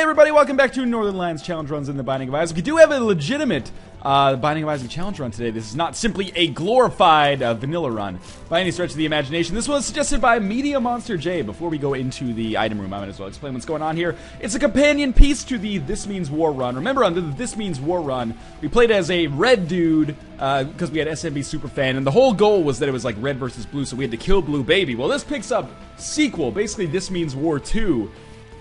everybody, welcome back to Northernlion's challenge runs in the Binding of Isaac. We do have a legitimate Binding of Isaac challenge run today. This is not simply a glorified vanilla run by any stretch of the imagination. This was suggested by Media Monster J. Before we go into the item room, I might as well explain what's going on here. It's a companion piece to the This Means War run. Remember, under the This Means War run, we played as a red dude because we had SMB Superfan, and the whole goal was that it was like red versus blue, so we had to kill Blue Baby. Well, this picks up sequel, basically This Means War 2.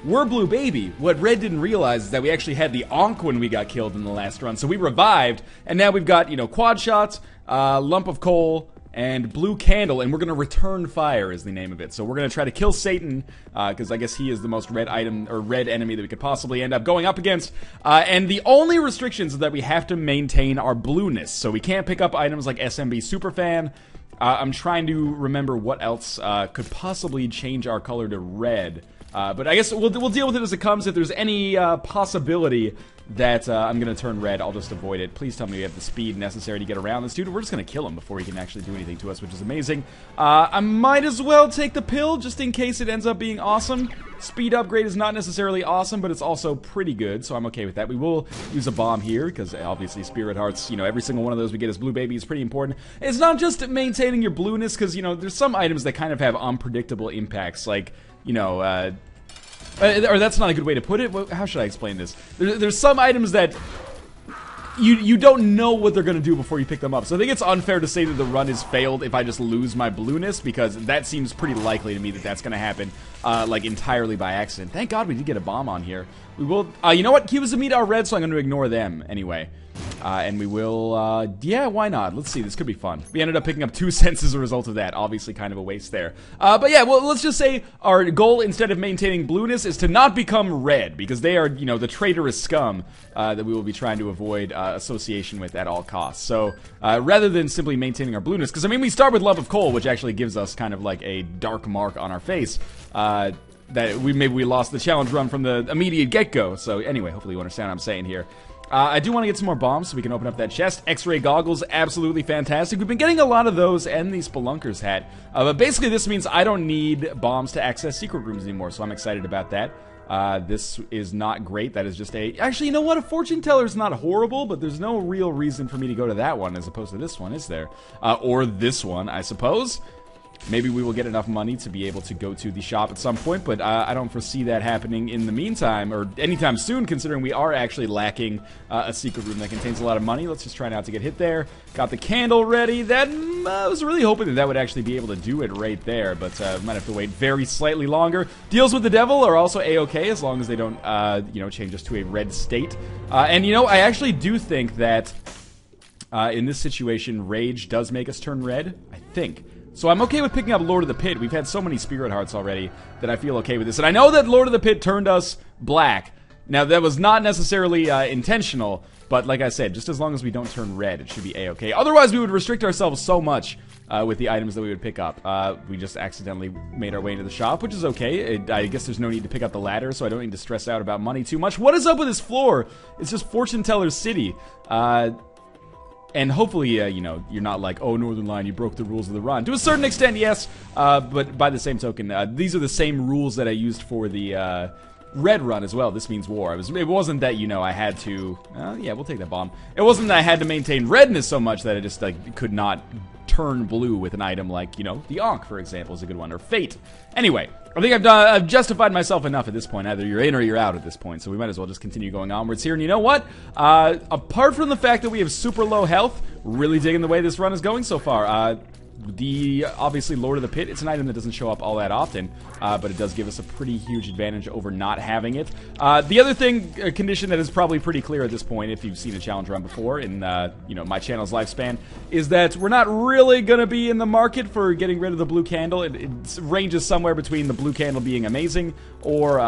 We're Blue Baby. What Red didn't realize is that we actually had the Ankh when we got killed in the last run. So we revived, and now we've got, you know, quad shots, lump of coal, and blue candle, and we're going to return fire is the name of it. So we're going to try to kill Satan, because I guess he is the most red item, or red enemy that we could possibly end up going up against. And the only restrictions is that we have to maintain our blueness. So we can't pick up items like SMB Superfan. I'm trying to remember what else could possibly change our color to red. But I guess we'll deal with it as it comes. If there's any possibility that I'm going to turn red, I'll just avoid it. Please tell me we have the speed necessary to get around this dude. We're just going to kill him before he can actually do anything to us, which is amazing. I might as well take the pill just in case it ends up being awesome. Speed upgrade is not necessarily awesome, but it's also pretty good, so I'm okay with that. We will use a bomb here, because obviously Spirit Hearts, you know, every single one of those we get as Blue Baby is pretty important. It's not just maintaining your blueness, because, you know, there's some items that kind of have unpredictable impacts, like, you know, or that's not a good way to put it. How should I explain this? There's some items that you don't know what they're going to do before you pick them up. So I think it's unfair to say that the run is failed if I just lose my blueness, because that seems pretty likely to me that that's going to happen, like, entirely by accident. Thank God we did get a bomb on here. We will, you know what? Cubes of meat are red, so I'm going to ignore them anyway. And we will, yeah, why not? Let's see, this could be fun. We ended up picking up 2 cents as a result of that. Obviously kind of a waste there. But yeah, well, let's just say our goal, instead of maintaining blueness, is to not become red, because they are, you know, the traitorous scum that we will be trying to avoid association with at all costs. So, rather than simply maintaining our blueness, because, I mean, we start with lump of coal, which actually gives us kind of like a dark mark on our face, that maybe we lost the challenge run from the immediate get-go. So anyway, hopefully you understand what I'm saying here. I do want to get some more bombs so we can open up that chest. X-ray goggles, absolutely fantastic. We've been getting a lot of those and the Spelunker's hat. But basically this means I don't need bombs to access secret rooms anymore, so I'm excited about that. This is not great. That is just a... Actually, you know what? A fortune teller is not horrible, but there's no real reason for me to go to that one as opposed to this one, is there? Or this one, I suppose. Maybe we will get enough money to be able to go to the shop at some point, but I don't foresee that happening in the meantime, or anytime soon, considering we are actually lacking a secret room that contains a lot of money. Let's just try not to get hit there. Got the candle ready. That I was really hoping that that would actually be able to do it right there, but might have to wait very slightly longer. Deals with the devil are also a-okay, as long as they don't, you know, change us to a red state. And, you know, I actually do think that in this situation, rage does make us turn red, I think. So I'm okay with picking up Lord of the Pit. We've had so many Spirit Hearts already that I feel okay with this. And I know that Lord of the Pit turned us black. Now, that was not necessarily intentional, but like I said, just as long as we don't turn red, it should be a-okay. Otherwise, we would restrict ourselves so much with the items that we would pick up. We just accidentally made our way into the shop, which is okay. I guess there's no need to pick up the ladder, so I don't need to stress out about money too much. What is up with this floor? It's just Fortune Teller's City. And hopefully, you know, you're not like, oh, Northernlion, you broke the rules of the run. To a certain extent, yes, but by the same token, these are the same rules that I used for the red run as well. This means war. It wasn't that, you know, I had to... yeah, we'll take that bomb. It wasn't that I had to maintain redness so much that I just, like, could not turn blue with an item like, you know, the Ankh, for example, is a good one, or Fate. Anyway, I think I've justified myself enough at this point. Either you're in or you're out at this point, so we might as well just continue going onwards here. And you know what? Apart from the fact that we have super low health, really digging the way this run is going so far. Obviously, Lord of the Pit, it's an item that doesn't show up all that often, but it does give us a pretty huge advantage over not having it. The other thing, a condition that is probably pretty clear at this point, if you've seen a challenge run before in, you know, my channel's lifespan, is that we're not really going to be in the market for getting rid of the blue candle. It ranges somewhere between the blue candle being amazing or,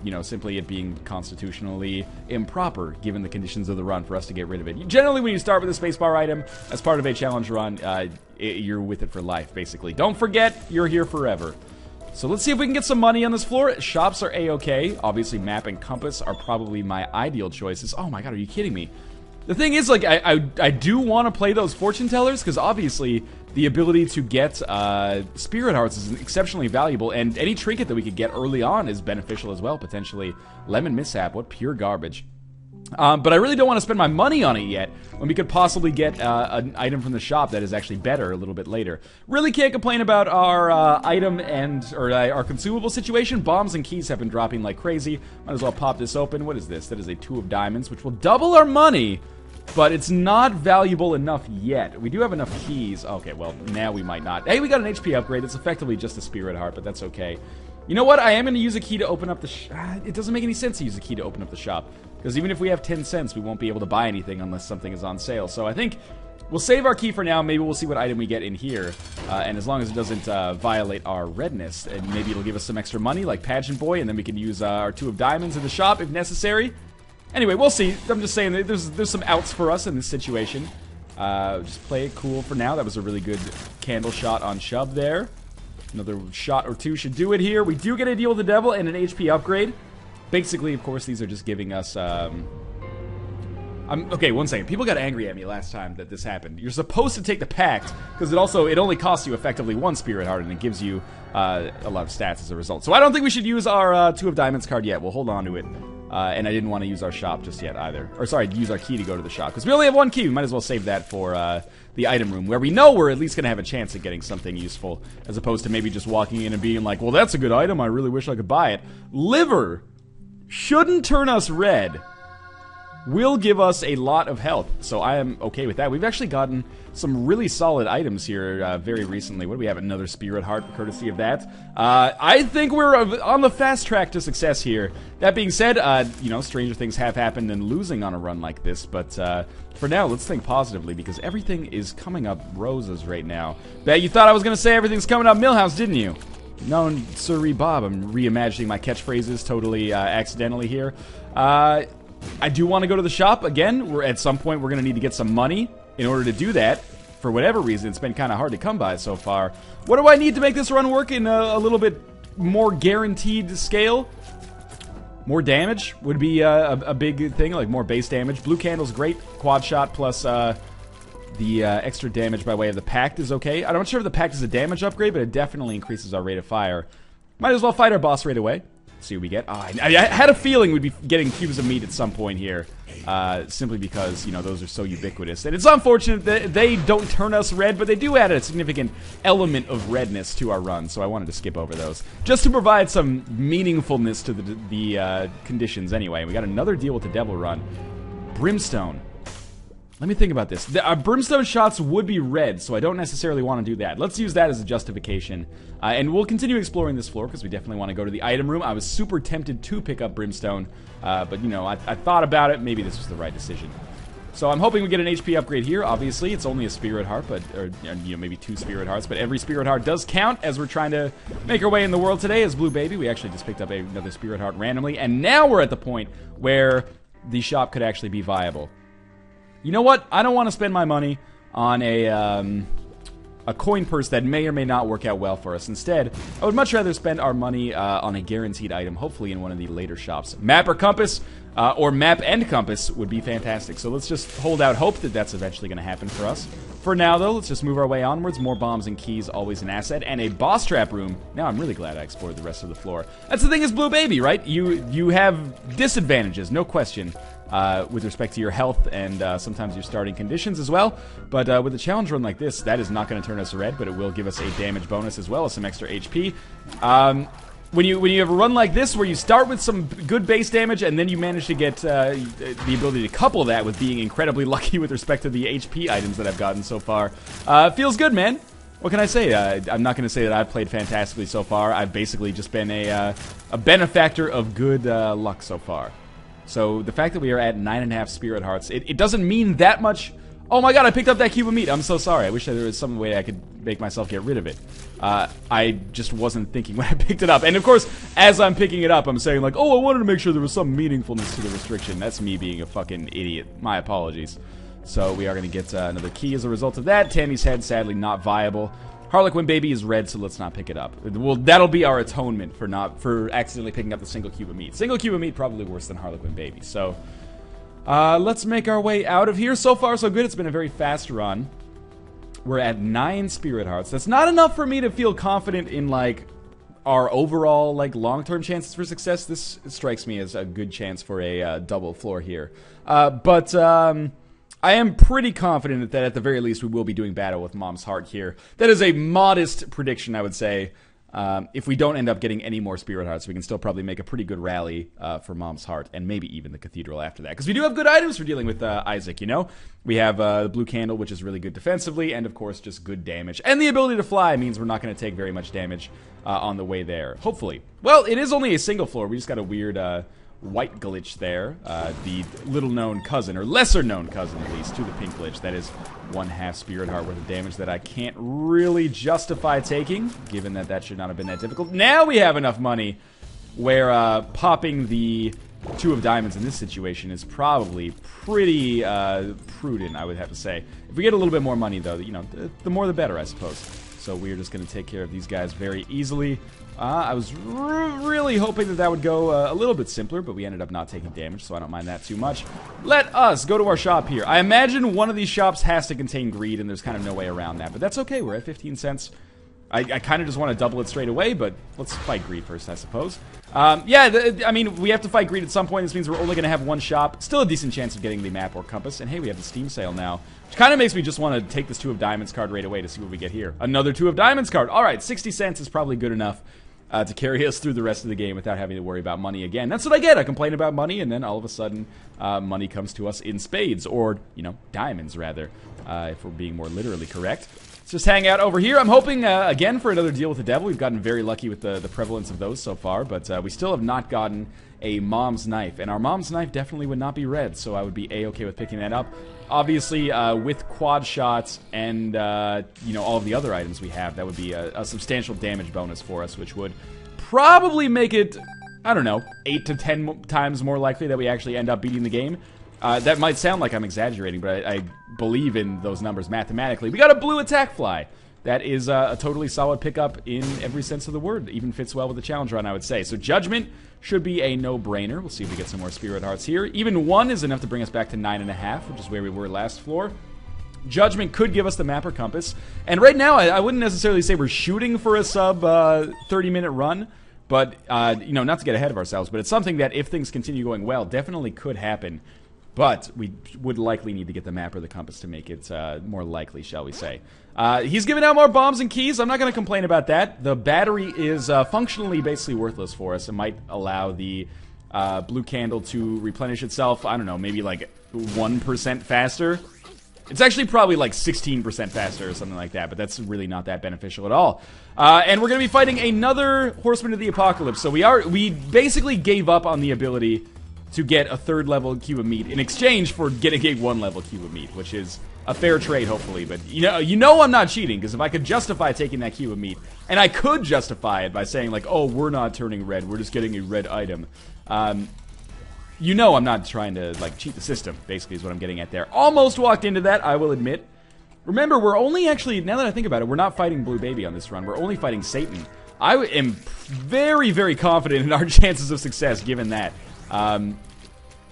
you know, simply it being constitutionally improper, given the conditions of the run, for us to get rid of it. Generally, when you start with a spacebar item as part of a challenge run, you're with it for life, basically. Don't forget, you're here forever. So let's see if we can get some money on this floor. Shops are a-okay. Obviously, map and compass are probably my ideal choices. Oh my god, are you kidding me? The thing is, like, I do want to play those fortune tellers, because obviously the ability to get Spirit Hearts is exceptionally valuable, and any trinket that we could get early on is beneficial as well, potentially. Lemon Mishap, what pure garbage. But I really don't want to spend my money on it yet, when we could possibly get an item from the shop that is actually better a little bit later. Really can't complain about our item or our consumable situation. Bombs and keys have been dropping like crazy. Might as well pop this open. What is this? That is a 2 of diamonds, which will double our money, but it's not valuable enough yet. We do have enough keys. Okay, well, now we might not. Hey, we got an HP upgrade. It's effectively just a Spirit Heart, but that's okay. You know what? I am going to use a key to open up the it doesn't make any sense to use a key to open up the shop, because even if we have 10 cents, we won't be able to buy anything unless something is on sale. So I think we'll save our key for now. Maybe we'll see what item we get in here, and as long as it doesn't violate our redness, and maybe it'll give us some extra money, like Pageant Boy, and then we can use our 2 of diamonds in the shop if necessary. Anyway, we'll see. I'm just saying that there's some outs for us in this situation. Just play it cool for now. That was a really good candle shot on Shub there. Another shot or two should do it here. We do get a deal with the devil and an HP upgrade. Basically, of course, these are just giving us... okay, one second. People got angry at me last time that this happened. You're supposed to take the pact, because it only costs you effectively 1 Spirit Heart, and it gives you a lot of stats as a result. So I don't think we should use our 2 of diamonds card yet. We'll hold on to it. And I didn't want to use our shop just yet either. Or sorry, use our key to go to the shop, because we only have 1 key. We might as well save that for the item room, where we know we're at least going to have a chance at getting something useful, as opposed to maybe just walking in and being like, well, that's a good item, I really wish I could buy it. Liver shouldn't turn us red. Will give us a lot of health, so I am okay with that. We've actually gotten some really solid items here very recently. What do we have? Another Spirit Heart, courtesy of that. I think we're on the fast track to success here. That being said, you know, stranger things have happened than losing on a run like this, but for now, let's think positively, because everything is coming up roses right now. Bet you thought I was going to say everything's coming up Millhouse, didn't you? No, sorry, Bob. I'm reimagining my catchphrases totally accidentally here. I do want to go to the shop again. At some point, we're going to need to get some money in order to do that. For whatever reason, it's been kind of hard to come by so far. What do I need to make this run work in a little bit more guaranteed scale? More damage would be a big thing, like more base damage. Blue Candle's great. Quad shot plus the extra damage by way of the Pact is okay. I'm not sure if the Pact is a damage upgrade, but it definitely increases our rate of fire. Might as well fight our boss right away. See what we get. Oh, I had a feeling we'd be getting cubes of meat at some point here, simply because, you know, those are so ubiquitous. And it's unfortunate that they don't turn us red, but they do add a significant element of redness to our run, so I wanted to skip over those, just to provide some meaningfulness to the conditions anyway. We got another deal with the Devil run. Brimstone. Let me think about this. Our Brimstone shots would be red, so I don't necessarily want to do that. Let's use that as a justification. And we'll continue exploring this floor, because we definitely want to go to the item room. I was super tempted to pick up Brimstone, but, you know, I thought about it. Maybe this was the right decision. So I'm hoping we get an HP upgrade here. Obviously, it's only a Spirit Heart, or you know, maybe 2 Spirit Hearts, but every Spirit Heart does count as we're trying to make our way in the world today as Blue Baby. We actually just picked up another Spirit Heart randomly, and now we're at the point where the shop could actually be viable. You know what? I don't want to spend my money on a coin purse that may or may not work out well for us. Instead, I would much rather spend our money on a guaranteed item, hopefully in one of the later shops. Map or compass, or map and compass would be fantastic. So let's just hold out hope that that's eventually going to happen for us. For now, though, let's just move our way onwards. More bombs and keys, always an asset. And a boss trap room. Now, I'm really glad I explored the rest of the floor. That's the thing is Blue Baby, right? You have disadvantages, no question, with respect to your health and sometimes your starting conditions as well. But with a challenge run like this, that is not going to turn us red, but it will give us a damage bonus as well as some extra HP. When you have a run like this where you start with some good base damage and then you manage to get the ability to couple that with being incredibly lucky with respect to the HP items that I've gotten so far, feels good, man. What can I say? I'm not going to say that I've played fantastically so far. I've basically just been a benefactor of good luck so far. So the fact that we are at 9.5 Spirit Hearts, it doesn't mean that much. Oh my god, I picked up that cube of meat. I'm so sorry. I wish there was some way I could make myself get rid of it. I just wasn't thinking when I picked it up. And of course, as I'm picking it up, I'm saying like, oh, I wanted to make sure there was some meaningfulness to the restriction. That's me being a fucking idiot. My apologies. So we are going to get another key as a result of that. Tammy's head, sadly, not viable. Harlequin Baby is red, so let's not pick it up. Well, that'll be our atonement for accidentally picking up the single cube of meat. Single cube of meat probably worse than Harlequin Baby. So let's make our way out of here. So far, so good. It's been a very fast run. We're at 9 spirit hearts. That's not enough for me to feel confident in, like, our overall, like, long-term chances for success. This strikes me as a good chance for a double floor here. But I am pretty confident that at the very least we will be doing battle with Mom's Heart here. That is a modest prediction, I would say. If we don't end up getting any more spirit hearts, we can still probably make a pretty good rally for Mom's Heart, and maybe even the Cathedral after that. Because we do have good items for dealing with Isaac, you know? We have the blue candle, which is really good defensively, and of course just good damage. And the ability to fly means we're not going to take very much damage on the way there. Hopefully. Well, it is only a single floor. We just got a weird white glitch there. The little-known cousin, or lesser-known cousin at least, to the pink glitch. That is 1/2 spirit heart worth of damage that I can't really justify taking, given that that should not have been that difficult. Now we have enough money where popping the 2 of diamonds in this situation is probably pretty prudent, I would have to say. If we get a little bit more money, though, you know, the more the better, I suppose. So we're just going to take care of these guys very easily. I was really hoping that that would go a little bit simpler, but we ended up not taking damage, so I don't mind that too much. Let us go to our shop here. I imagine one of these shops has to contain greed, and there's kind of no way around that, but that's okay. We're at 15 cents. I kind of just want to double it straight away, but let's fight greed first, I suppose. Yeah, I mean, we have to fight greed at some point. This means we're only going to have one shop. Still a decent chance of getting the map or compass. And hey, we have the Steam sale now, which kind of makes me just want to take this 2 of diamonds card right away to see what we get here. Another 2 of diamonds card. All right, 60 cents is probably good enough to carry us through the rest of the game without having to worry about money again. That's what I get. I complain about money, and then all of a sudden, money comes to us in spades, or, you know, diamonds, rather, if we're being more literally correct. Let's just hang out over here. I'm hoping, again, for another deal with the devil. We've gotten very lucky with the prevalence of those so far, but we still have not gotten a mom's knife. And our mom's knife definitely would not be red, so I would be A-okay with picking that up. Obviously, with quad shots and, you know, all of the other items we have, that would be a substantial damage bonus for us, which would probably make it, I don't know, 8 to 10 times more likely that we actually end up beating the game. That might sound like I'm exaggerating, but I believe in those numbers mathematically. We got a blue attack fly. That is a totally solid pickup in every sense of the word. It even fits well with the challenge run, I would say. So Judgment should be a no-brainer. We'll see if we get some more spirit hearts here. Even 1 is enough to bring us back to 9.5, which is where we were last floor. Judgment could give us the map or compass. And right now, I wouldn't necessarily say we're shooting for a sub 30-minute run. But, you know, not to get ahead of ourselves, but it's something that if things continue going well, definitely could happen. But we would likely need to get the map or the compass to make it more likely, shall we say. He's giving out more bombs and keys. I'm not going to complain about that. The battery is functionally basically worthless for us. It might allow the blue candle to replenish itself, I don't know, maybe like 1% faster. It's actually probably like 16% faster or something like that, but that's really not that beneficial at all. And we're going to be fighting another Horseman of the Apocalypse. So we basically gave up on the ability to get a 3rd level cube of meat in exchange for getting a 1 level cube of meat, which is a fair trade, hopefully. But you know I'm not cheating, because if I could justify taking that cube of meat, and I could justify it by saying like, oh, we're not turning red, we're just getting a red item. You know I'm not trying to like cheat the system, basically is what I'm getting at there. Almost walked into that, I will admit. Remember, we're only actually, now that I think about it, we're not fighting Blue Baby on this run, we're only fighting Satan. I am very, very confident in our chances of success, given that.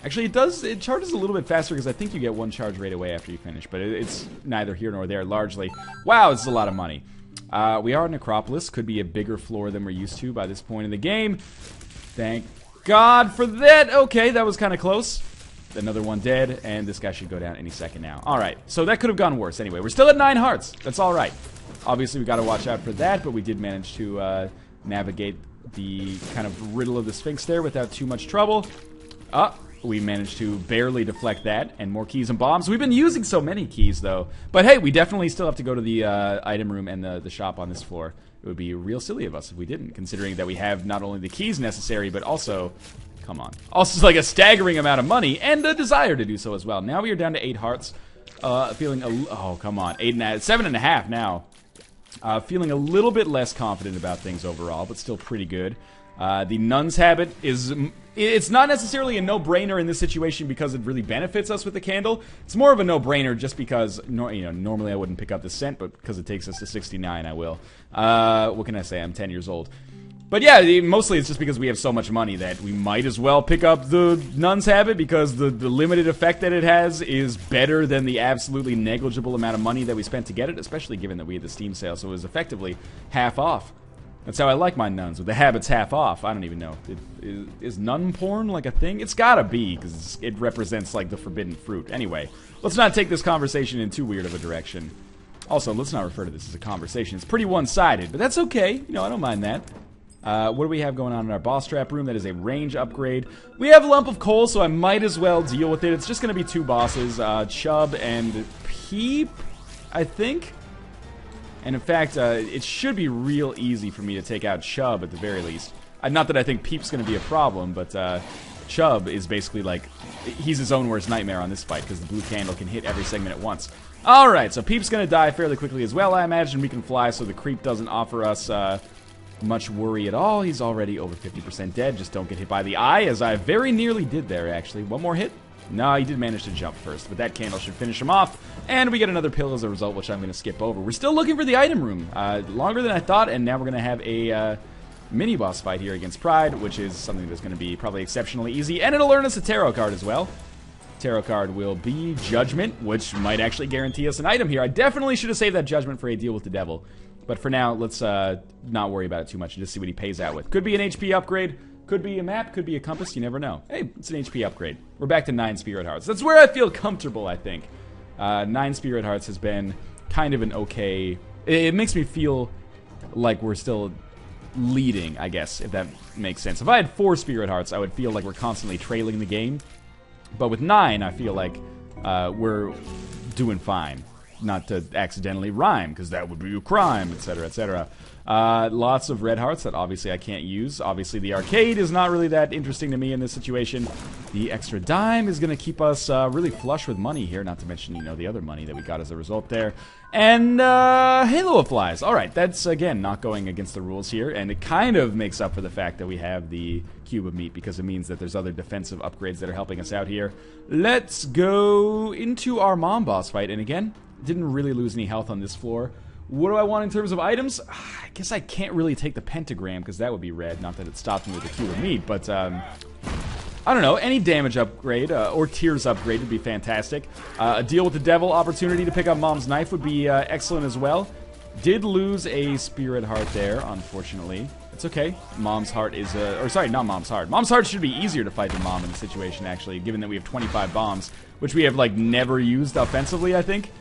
Actually, it charges a little bit faster because I think you get 1 charge right away after you finish, but it's neither here nor there, largely. Wow, this is a lot of money. We are necropolis, could be a bigger floor than we're used to by this point in the game. Thank God for that. Okay, that was kind of close. Another one dead, and this guy should go down any second now. Alright, so that could have gone worse. Anyway, we're still at 9 hearts. That's alright. Obviously, we got to watch out for that, but we did manage to navigate the kind of riddle of the Sphinx there without too much trouble. We managed to barely deflect that, and more keys and bombs. We've been using so many keys, though. But hey, we definitely still have to go to the item room and the shop on this floor. It would be real silly of us if we didn't, considering that we have not only the keys necessary, but also, come on, also like a staggering amount of money, and the desire to do so as well. Now we are down to 8 hearts. Feeling oh, come on, 7.5 now. Feeling a little bit less confident about things overall, but still pretty good. The nun's habit is... It's not necessarily a no-brainer in this situation because it really benefits us with the candle. It's more of a no-brainer just because, normally I wouldn't pick up the scent, but because it takes us to 69, I will. What can I say? I'm 10 years old. But yeah, mostly it's just because we have so much money that we might as well pick up the Nun's Habit, because the limited effect that it has is better than the absolutely negligible amount of money that we spent to get it, especially given that we had the Steam sale, so it was effectively half off. That's how I like my nuns, with the habits half off. I don't even know. Is nun porn like a thing? It's gotta be, because it represents like the forbidden fruit. Anyway, let's not take this conversation in too weird of a direction. Also, let's not refer to this as a conversation. It's pretty one-sided, but that's okay. You know, I don't mind that. What do we have going on in our boss trap room? That is a range upgrade. We have a lump of coal, so I might as well deal with it. It's just going to be two bosses, Chub and Peep, I think. And in fact, it should be real easy for me to take out Chub at the very least. Not that I think Peep's going to be a problem, but Chub is basically like, he's his own worst nightmare on this fight, because the blue candle can hit every segment at once. Alright, so Peep's going to die fairly quickly as well, I imagine. We can fly, so the creep doesn't offer us much worry at all. He's already over 50% dead. Just don't get hit by the eye, as I very nearly did there, actually. One more hit? No, he did manage to jump first, but that candle should finish him off. And we get another pill as a result, which I'm going to skip over. We're still looking for the item room. Longer than I thought, and now we're going to have a mini-boss fight here against Pride, which is something that's going to be probably exceptionally easy. And it'll earn us a tarot card as well. Tarot card will be Judgment, which might actually guarantee us an item here. I definitely should have saved that Judgment for a deal with the devil. But for now, let's not worry about it too much and just see what he pays out with. Could be an HP upgrade, could be a map, could be a compass, you never know. Hey, it's an HP upgrade. We're back to 9 Spirit Hearts. That's where I feel comfortable, I think. 9 Spirit Hearts has been kind of an okay... It makes me feel like we're still leading, I guess, if that makes sense. If I had 4 Spirit Hearts, I would feel like we're constantly trailing the game. But with 9, I feel like we're doing fine. Not to accidentally rhyme, because that would be a crime, etc., etc. Lots of red hearts that obviously I can't use. Obviously the arcade is not really that interesting to me in this situation. The extra dime is going to keep us really flush with money here, not to mention, you know, the other money that we got as a result there. And Halo of Flies. Alright, that's, again, not going against the rules here, and it kind of makes up for the fact that we have the Cube of Meat, because it means that there's other defensive upgrades that are helping us out here. Let's go into our mom boss fight, and again, didn't really lose any health on this floor. What do I want in terms of items? I guess I can't really take the pentagram, because that would be red. Not that it stopped me with the Cube of Meat, but I don't know. Any damage upgrade or tears upgrade would be fantastic. A deal with the devil opportunity to pick up Mom's knife would be excellent as well. Did lose a spirit heart there, unfortunately. It's okay. Mom's heart is or sorry, not Mom's heart. Mom's heart should be easier to fight than Mom in this situation, actually, given that we have 25 bombs, which we have like never used offensively, I think.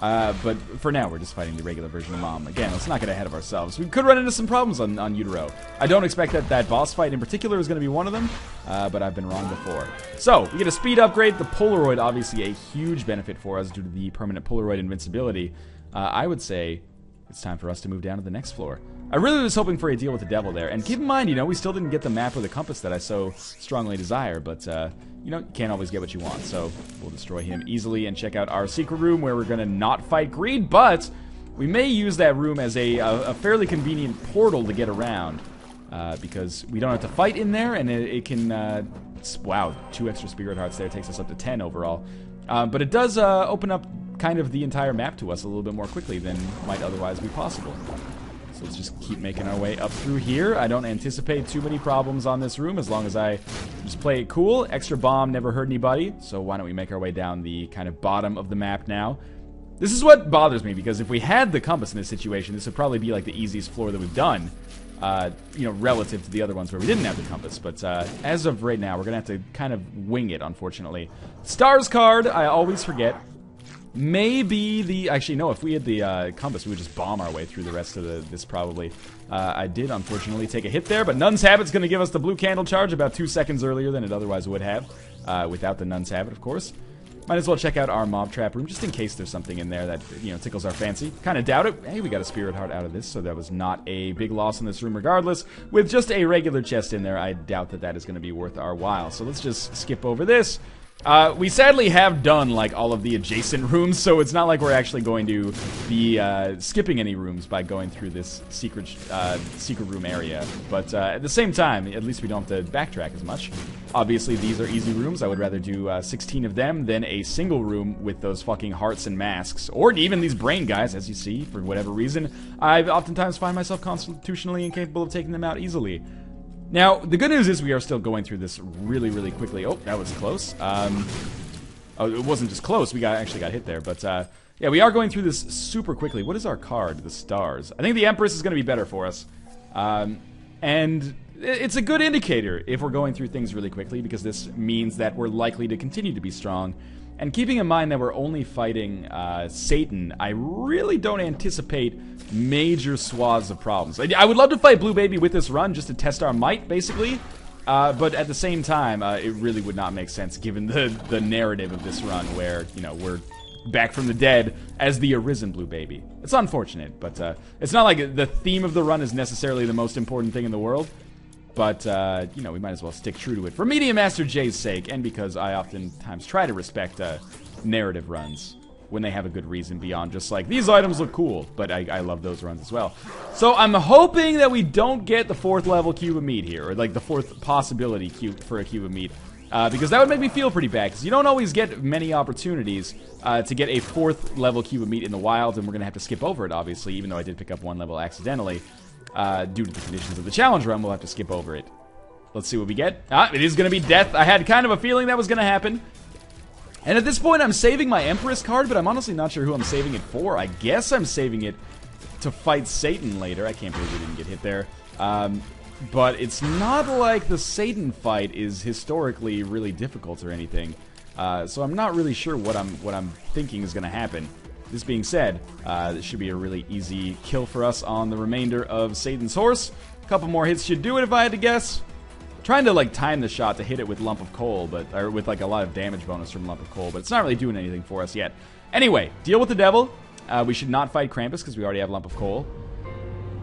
But for now, we're just fighting the regular version of Mom. Again, let's not get ahead of ourselves. We could run into some problems on Utero. I don't expect that boss fight in particular is going to be one of them, but I've been wrong before. So, we get a speed upgrade. The Polaroid, obviously a huge benefit for us due to the permanent Polaroid invincibility. I would say it's time for us to move down to the next floor. I really was hoping for a deal with the devil there. And keep in mind, you know, we still didn't get the map or the compass that I so strongly desire, but, you know, you can't always get what you want. So we'll destroy him easily and check out our secret room where we're going to not fight greed, but we may use that room as a fairly convenient portal to get around, because we don't have to fight in there, and it can, wow, 2 extra spirit hearts there takes us up to 10 overall. But it does open up kind of the entire map to us a little bit more quickly than might otherwise be possible. So let's just keep making our way up through here. I don't anticipate too many problems on this room as long as I just play it cool. Extra bomb never hurt anybody, so why don't we make our way down the kind of bottom of the map now. This is what bothers me, because if we had the compass in this situation, this would probably be like the easiest floor that we've done, you know, relative to the other ones where we didn't have the compass. But as of right now, we're going to have to kind of wing it, unfortunately. Stars card, I always forget. Maybe the... Actually, no, if we had the compass, we would just bomb our way through the rest of this, probably. I did, unfortunately, take a hit there, but Nun's Habit's going to give us the blue candle charge about 2 seconds earlier than it otherwise would have, without the Nun's Habit, of course. Might as well check out our mob trap room, just in case there's something in there that, you know, tickles our fancy. Kind of doubt it. Hey, we got a spirit heart out of this, so that was not a big loss in this room regardless. With just a regular chest in there, I doubt that that is going to be worth our while. So let's just skip over this. We sadly have done, like, all of the adjacent rooms, so it's not like we're actually going to be skipping any rooms by going through this secret room area. But at the same time, at least we don't have to backtrack as much. Obviously, these are easy rooms. I would rather do 16 of them than a single room with those fucking hearts and masks. Or even these brain guys, as you see, for whatever reason. I oftentimes find myself constitutionally incapable of taking them out easily. Now, the good news is we are still going through this really, really quickly. Oh, that was close. Oh, it wasn't just close. We actually got hit there. But, yeah, we are going through this super quickly. What is our card? The stars. I think the Empress is going to be better for us. And it's a good indicator if we're going through things really quickly, because this means that we're likely to continue to be strong. And keeping in mind that we're only fighting Satan, I really don't anticipate major swaths of problems. I would love to fight Blue Baby with this run just to test our might, basically. But at the same time, it really would not make sense given the narrative of this run where, you know, we're back from the dead as the arisen Blue Baby. It's unfortunate, but it's not like the theme of the run is necessarily the most important thing in the world. But, you know, we might as well stick true to it for Media Master Jay's sake, and because I oftentimes try to respect narrative runs when they have a good reason beyond just like, these items look cool, but I love those runs as well. So I'm hoping that we don't get the 4th level cube of meat here, or like the 4th possibility cube for a cube of meat, because that would make me feel pretty bad, because you don't always get many opportunities to get a 4th level cube of meat in the wild, and we're going to have to skip over it, obviously, even though I did pick up 1 level accidentally. Due to the conditions of the challenge run, we'll have to skip over it. Let's see what we get. It is going to be death. I had kind of a feeling that was going to happen. And at this point, I'm saving my Empress card, but I'm honestly not sure who I'm saving it for. I guess I'm saving it to fight Satan later. I can't believe we didn't get hit there. But it's not like the Satan fight is historically really difficult or anything. So I'm not really sure what I'm thinking is going to happen. This being said, this should be a really easy kill for us on the remainder of Satan's horse. A couple more hits should do it if I had to guess. Trying to like time the shot to hit it with lump of coal, or with like a lot of damage bonus from lump of coal, but it's not really doing anything for us yet. Anyway, deal with the devil. We should not fight Krampus because we already have lump of coal.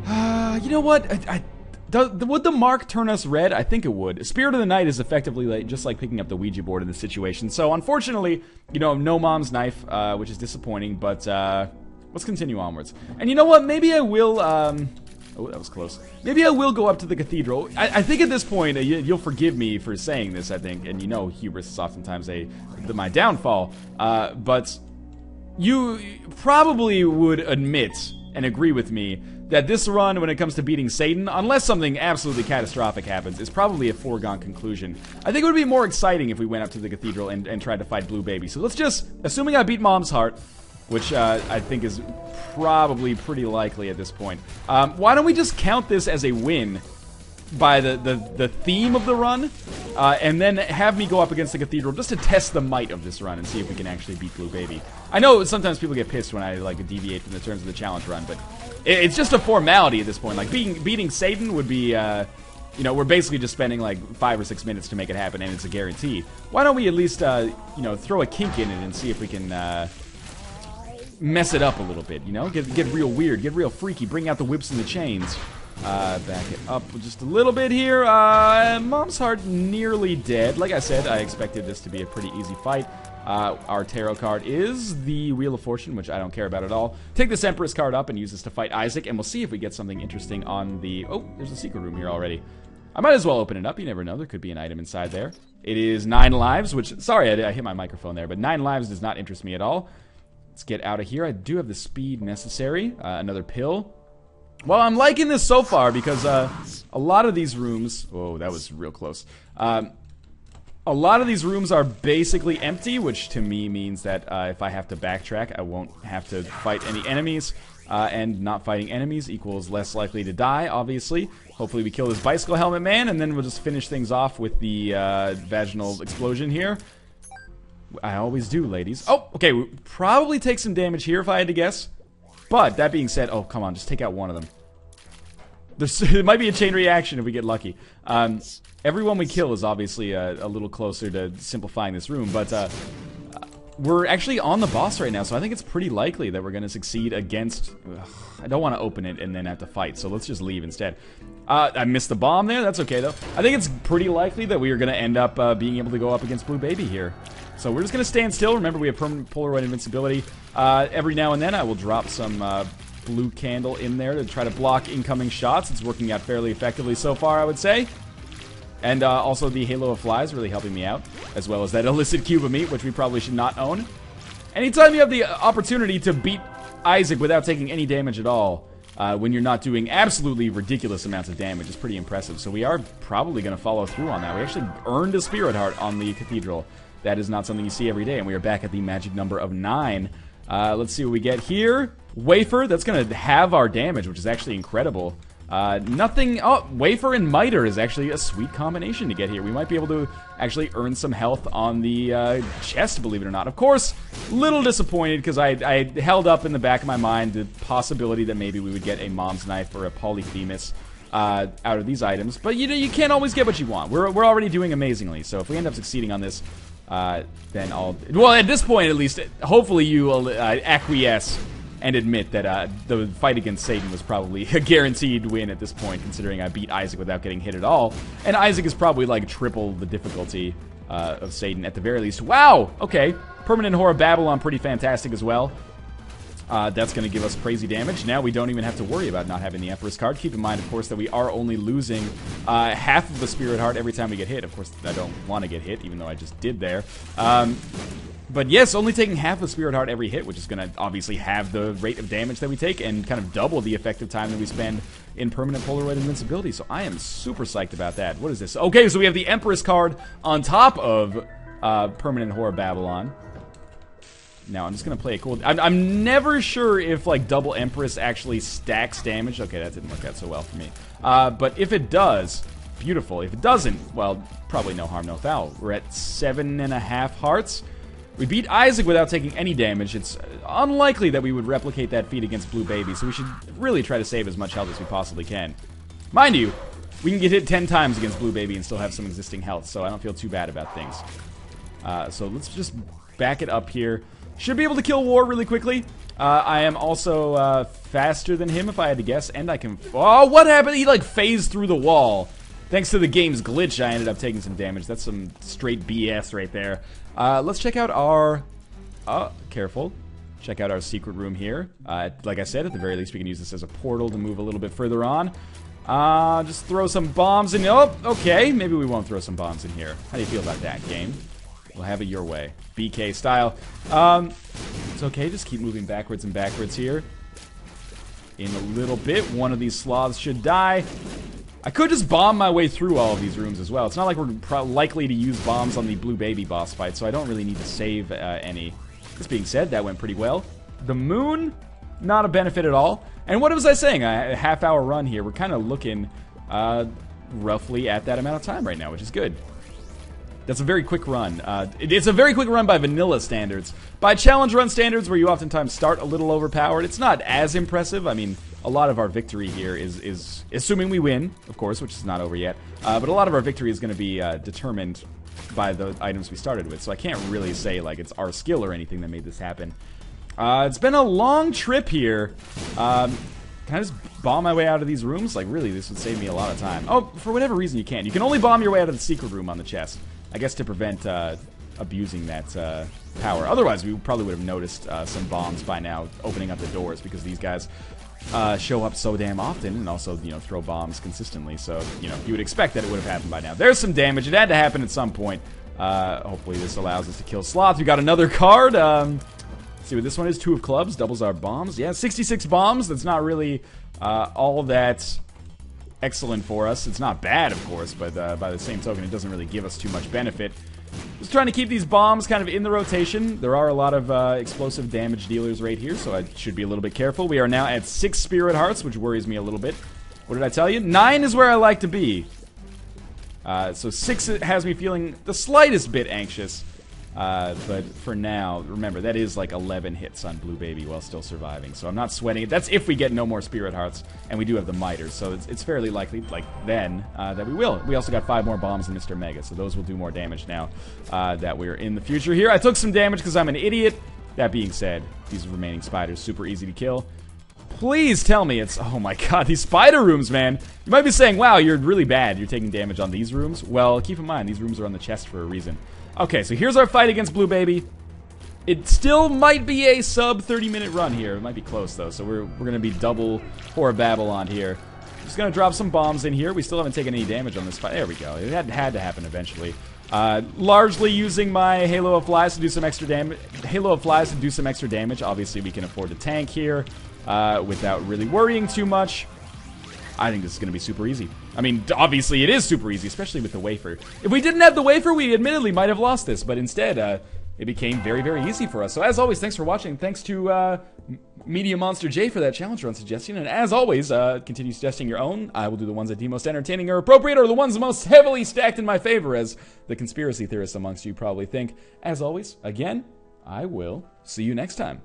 You know what? Would the mark turn us red? I think it would. Spirit of the Night is effectively like, just like picking up the Ouija board in this situation. So unfortunately, you know, no mom's knife, which is disappointing, but let's continue onwards. And you know what? Maybe I will, oh, that was close. Maybe I will go up to the Cathedral. I think at this point, you'll forgive me for saying this, I think, and you know hubris is oftentimes my downfall, but you probably would admit and agree with me that this run, when it comes to beating Satan, unless something absolutely catastrophic happens, is probably a foregone conclusion. I think it would be more exciting if we went up to the Cathedral and tried to fight Blue Baby. So let's just, assuming I beat Mom's Heart, which I think is probably pretty likely at this point, why don't we just count this as a win by the theme of the run, and then have me go up against the Cathedral just to test the might of this run and see if we can actually beat Blue Baby. I know sometimes people get pissed when I like deviate from the terms of the challenge run, but it's just a formality at this point. Like beating Satan would be, you know, we're basically just spending like 5 or 6 minutes to make it happen, and it's a guarantee. Why don't we at least, you know, throw a kink in it and see if we can mess it up a little bit, you know? Get real weird, get real freaky, bring out the whips and the chains. Back it up just a little bit here. Mom's Heart nearly dead. Like I said, I expected this to be a pretty easy fight. Our tarot card is the Wheel of Fortune, which I don't care about at all. Take this Empress card up and use this to fight Isaac, and we'll see if we get something interesting on the... Oh, there's a secret room here already. I might as well open it up. You never know. There could be an item inside there. It is 9 lives, which... Sorry, I hit my microphone there, but 9 lives does not interest me at all. Let's get out of here. I do have the speed necessary. Another pill. Well, I'm liking this so far because a lot of these rooms... Oh, that was real close. A lot of these rooms are basically empty, which to me means that if I have to backtrack, I won't have to fight any enemies. And not fighting enemies equals less likely to die, obviously. Hopefully we kill this bicycle helmet man, and then we'll just finish things off with the vaginal explosion here. I always do, ladies. Oh, okay, we'll probably take some damage here if I had to guess. But, that being said, oh, come on, just take out one of them. There might be a chain reaction if we get lucky. Everyone we kill is obviously a little closer to simplifying this room, but we're actually on the boss right now, so I think it's pretty likely that we're going to succeed against... I don't want to open it and then have to fight, so let's just leave instead. I missed the bomb there, that's okay though. I think it's pretty likely that we are going to end up being able to go up against Blue Baby here. So we're just going to stand still. Remember, we have permanent Polaroid invincibility. Every now and then I will drop some blue candle in there to try to block incoming shots. It's working out fairly effectively so far, I would say. And also the Halo of Flies really helping me out, as well as that illicit cube of meat, which we probably should not own. Anytime you have the opportunity to beat Isaac without taking any damage at all, when you're not doing absolutely ridiculous amounts of damage, is pretty impressive. So we are probably going to follow through on that. We actually earned a Spirit Heart on the Cathedral. That is not something you see every day, and we are back at the magic number of 9. Let's see what we get here. Wafer, that's going to halve our damage, which is actually incredible. Nothing... Oh, Wafer and Miter is actually a sweet combination to get here. We might be able to actually earn some health on the chest, believe it or not. Of course, little disappointed because I held up in the back of my mind the possibility that maybe we would get a Mom's Knife or a Polyphemus out of these items. But you can't always get what you want. We're already doing amazingly, so if we end up succeeding on this, then I'll... Well, at this point, at least, hopefully you will acquiesce and admit that the fight against Satan was probably a guaranteed win at this point, considering I beat Isaac without getting hit at all. And Isaac is probably like triple the difficulty of Satan at the very least. Wow! Okay. Permanent Horror Babylon, pretty fantastic as well. That's going to give us crazy damage. Now we don't even have to worry about not having the Empress card. Keep in mind, of course, that we are only losing half of the Spirit Heart every time we get hit. Of course, I don't want to get hit, even though I just did there. But yes, only taking half a Spirit Heart every hit, which is going to obviously have the rate of damage that we take and kind of double the effective time that we spend in permanent Polaroid invincibility. So I am super psyched about that. What is this? Okay, so we have the Empress card on top of Permanent Horror Babylon. Now I'm just going to play it cool. I'm never sure if like double Empress actually stacks damage. Okay, that didn't work out so well for me. But if it does, beautiful. If it doesn't, well, probably no harm, no foul. We're at 7.5 hearts. We beat Isaac without taking any damage. It's unlikely that we would replicate that feat against Blue Baby, so we should really try to save as much health as we possibly can. Mind you, we can get hit 10 times against Blue Baby and still have some existing health, so I don't feel too bad about things. So let's just back it up here. Should be able to kill War really quickly. I am also faster than him, if I had to guess, and I can... Oh, what happened? He, like, phased through the wall. Thanks to the game's glitch, I ended up taking some damage. That's some straight BS right there. Let's check out our... careful. Check out our secret room here. Like I said, at the very least, we can use this as a portal to move a little bit further on. Just throw some bombs in... Oh, okay. Maybe we won't throw some bombs in here. How do you feel about that, game? We'll have it your way. BK style. It's okay. Just keep moving backwards and backwards here. In a little bit, one of these sloths should die. I could just bomb my way through all of these rooms as well. It's not like we're likely to use bombs on the Blue Baby boss fight, so I don't really need to save any. This being said, that went pretty well. The moon, not a benefit at all. And what was I saying? A half-hour run here. We're kind of looking roughly at that amount of time right now, which is good. That's a very quick run. It's a very quick run by vanilla standards. By challenge run standards, where you oftentimes start a little overpowered, it's not as impressive. I mean, a lot of our victory here is assuming we win, of course, which is not over yet. But a lot of our victory is going to be determined by the items we started with. So I can't really say like it's our skill or anything that made this happen. It's been a long trip here. Can I just bomb my way out of these rooms? Like, really, this would save me a lot of time. Oh, for whatever reason you can. You can only bomb your way out of the secret room on the chest. I guess to prevent abusing that power. Otherwise, we probably would have noticed some bombs by now opening up the doors because these guys show up so damn often and also, you know, throw bombs consistently. So, you know, you would expect that it would have happened by now. There's some damage. It had to happen at some point. Hopefully this allows us to kill Sloth. We got another card. Let's see what this one is. 2 of clubs. Doubles our bombs. Yeah, 66 bombs. That's not really all that excellent for us. It's not bad, of course, but by the same token, it doesn't really give us too much benefit. Just trying to keep these bombs kind of in the rotation. There are a lot of explosive damage dealers right here, so I should be a little bit careful. We are now at 6 Spirit Hearts, which worries me a little bit. What did I tell you? 9 is where I like to be. So 6 has me feeling the slightest bit anxious. But for now, remember, that is like 11 hits on Blue Baby while still surviving. So I'm not sweating it. That's if we get no more Spirit Hearts, and we do have the Miters. So it's fairly likely, like then, that we will. We also got 5 more bombs than Mr. Mega, so those will do more damage now that we're in the future here. I took some damage because I'm an idiot. That being said, these remaining spiders, super easy to kill. Please tell me it's... Oh my god, these spider rooms, man. You might be saying, wow, you're really bad. You're taking damage on these rooms. Well, keep in mind, these rooms are on the chest for a reason. Okay, so here's our fight against Blue Baby. It still might be a sub 30-minute run here. It might be close, though, so we're going to be double Whore Babylon here. Just going to drop some bombs in here. We still haven't taken any damage on this fight. There we go. It had to happen eventually. Largely using my Halo of Flies to do some extra damage. Obviously, we can afford to tank here without really worrying too much. I think this is going to be super easy. I mean, obviously it is super easy, especially with the wafer. If we didn't have the wafer, we admittedly might have lost this, but instead, it became very, very easy for us. So as always, thanks for watching. Thanks to Media Monster J for that challenge run suggestion. And as always, continue suggesting your own. I will do the ones that deem most entertaining or appropriate, or the ones most heavily stacked in my favor, as the conspiracy theorists amongst you probably think. As always, again, I will see you next time.